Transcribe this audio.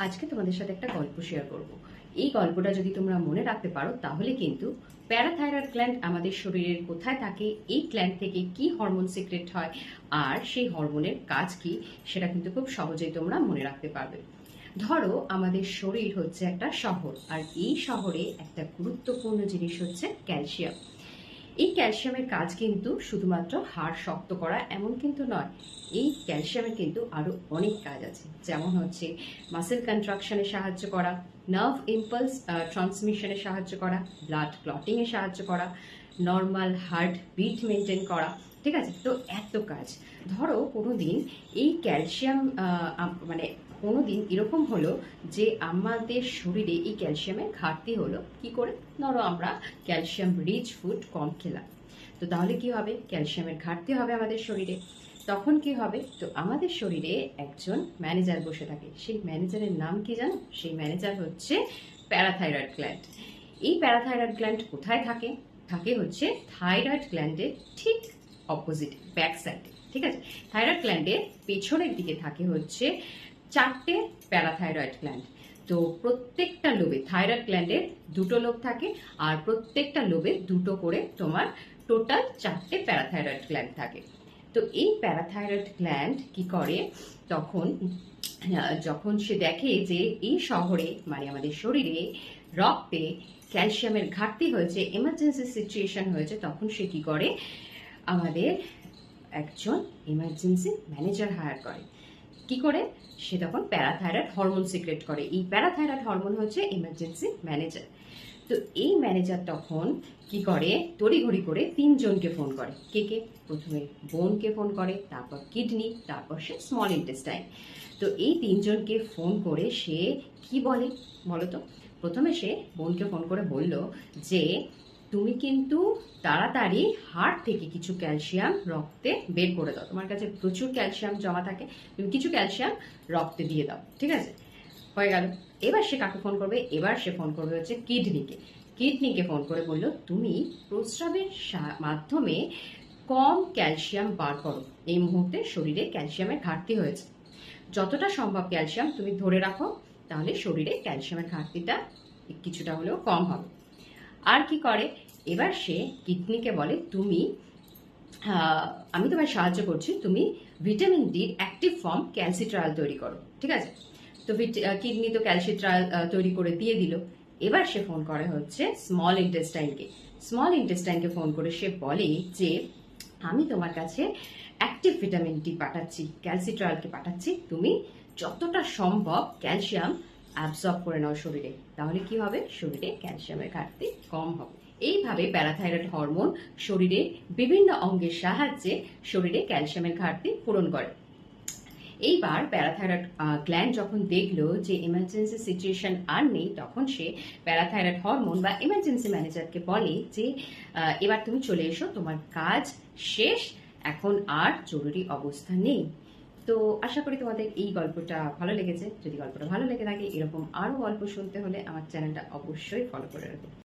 আজকে তোমাদের সাথে একটা গল্প শেয়ার করব। এই গল্পটা যদি তোমরা মনে রাখতে পারো তাহলে কিন্তু প্যারাথাইরয়েড গ্ল্যান্ড আমাদের শরীরের কোথায় থাকে, এই গ্ল্যান্ড থেকে কি হরমোন সিক্রেট হয় আর সেই হরমোনের কাজ কি, সেটা কিন্তু খুব সহজেই তোমরা মনে রাখতে পারবে। ধরো আমাদের শরীর হচ্ছে একটা শহর, আর এই শহরে একটা গুরুত্বপূর্ণ জিনিস হচ্ছে ক্যালসিয়াম। এই ক্যালসিয়ামের কাজ কিন্তু শুধুমাত্র হাড় শক্ত করা এমন কিন্তু নয়। এই ক্যালসিয়ামের কিন্তু আরো অনেক কাজ আছে, যেমন হচ্ছে মাসেল কন্ট্রাকশনে সাহায্য করা, নার্ভ ইম্পালস ট্রান্সমিশনে সাহায্য করা, ব্লাড ক্লটিংয়ে সাহায্য করা, নর্মাল হার্ট বিট মেনটেন করা। ঠিক আছে, তো এত কাজ। ধরো কোনোদিন এই ক্যালসিয়াম মানে কোনোদিন এরকম হলো যে আমাদের শরীরে এই ক্যালসিয়ামের ঘাটতি হলো, কি করে? ধরো আমরা ক্যালসিয়াম রিচ ফুড কম খেলাম, তো তাহলে কি হবে? ক্যালসিয়ামের ঘাটতি হবে আমাদের শরীরে। তখন কি হবে? তো আমাদের শরীরে একজন ম্যানেজার বসে থাকে। সেই ম্যানেজারের নাম কি জানো? সেই ম্যানেজার হচ্ছে প্যারাথাইরয়েড গ্ল্যান্ড। এই প্যারাথাইরয়েড গ্ল্যান্ড কোথায় থাকে? থাকে হচ্ছে থাইরয়েড গ্ল্যান্ডের ঠিক অপোজিট, ব্যাক সাইডে। ঠিক আছে, থাইরয়েড গ্ল্যান্ডের পেছনের দিকে থাকে হচ্ছে 4টে প্যারাথাইরয়েড গ্ল্যান্ড। তো প্রত্যেকটা লোবে, থাইরয়েড গ্ল্যান্ডের 2টো লোব থাকে, আর প্রত্যেকটা লোবে 2টো করে তোমার টোটাল 4টে প্যারাথাইরয়েড গ্ল্যান্ড থাকে। তো এই প্যারাথাইরয়েড গ্ল্যান্ড কি করে? তখন যখন সে দেখে যে এই শহরে মানে আমাদের শরীরে রক্তে ক্যালসিয়ামের ঘাটতি হয়েছে, এমার্জেন্সি সিচুয়েশন হয়েছে, তখন সে কি করে? আমাদের একজন এমার্জেন্সি ম্যানেজার হায়ার করে। কি করে? সে তখন প্যারাথাইরয়েড হরমোন সিক্রেট করে। এই প্যারাথাইরয়েড হরমোন হচ্ছে এমার্জেন্সি ম্যানেজার। তো এই ম্যানেজার তখন কি করে? তড়িঘড়ি করে 3জনকে ফোন করে। কে কে? প্রথমে বোনকে ফোন করে, তারপর কিডনি, তারপর সে স্মল ইন্টেস্টাইন। তো এই 3জনকে ফোন করে সে কি বলে বলো তো? প্রথমে সে বোনকে ফোন করে বলল যে তুমি কিন্তু তাড়াতাড়ি হাড় থেকে কিছু ক্যালসিয়াম রক্তে বের করে দাও, তোমার কাছে প্রচুর ক্যালসিয়াম জমা থাকে, তুমি কিছু ক্যালসিয়াম রক্তে দিয়ে দাও। ঠিক আছে, হয়ে গেল। এবার সে কাকে ফোন করবে? এবার সে ফোন করবে হচ্ছে কিডনিকে। কিডনিকে ফোন করে বলল তুমি প্রস্রাবের মাধ্যমে কম ক্যালসিয়াম বার করো, এই মুহূর্তে শরীরে ক্যালসিয়ামের ঘাটতি হয়েছে, যতটা সম্ভব ক্যালসিয়াম তুমি ধরে রাখো, তাহলে শরীরে ক্যালসিয়ামের ঘাটতিটা কিছুটা হলেও কম হবে। আর কি করে? এবার সে কিডনিকে বলে তুমি আমি তোমায় সাহায্য করছি, তুমি ভিটামিন ডির অ্যাক্টিভ ফর্ম ক্যালসিট্রায়াল তৈরি করো। ঠিক আছে, তো কিডনি তো ক্যালসিট্রায়াল তৈরি করে দিয়ে দিল। এবার সে ফোন করে হচ্ছে স্মল ইন্টেস্টাইনকে। স্মল ইন্টেস্টাইনকে ফোন করে সে বলে যে আমি তোমার কাছে অ্যাক্টিভ ভিটামিন ডি পাঠাচ্ছি, ক্যালসিট্রায়ালকে পাঠাচ্ছি, তুমি যতটা সম্ভব ক্যালসিয়াম অ্যাবজর্ব করে নাও শরীরে, তাহলে কি হবে? শরীরে ক্যালসিয়ামের ঘাটতি কম হবে। এইভাবে প্যারাথাইরয়েড হরমোন শরীরে বিভিন্ন অঙ্গের সাহায্যে শরীরে ক্যালসিয়ামের ঘাটতি পূরণ করে। এইবার প্যারাথাইরয়েড গ্ল্যান্ড যখন দেখলো যে এমার্জেন্সি সিচুয়েশন আর নেই, তখন সে প্যারাথাইরয়েড হরমোন বা এমার্জেন্সি ম্যানেজারকে বলে যে এবার তুমি চলে এসো, তোমার কাজ শেষ, এখন আর জরুরি অবস্থা নেই। তো আশা করি তোমাদের এই গল্পটা ভালো লেগেছে। যদি গল্পটা ভালো লেগে থাকে, এরকম আরো গল্প শুনতে হলে আমার চ্যানেলটা অবশ্যই ফলো করে রাখো।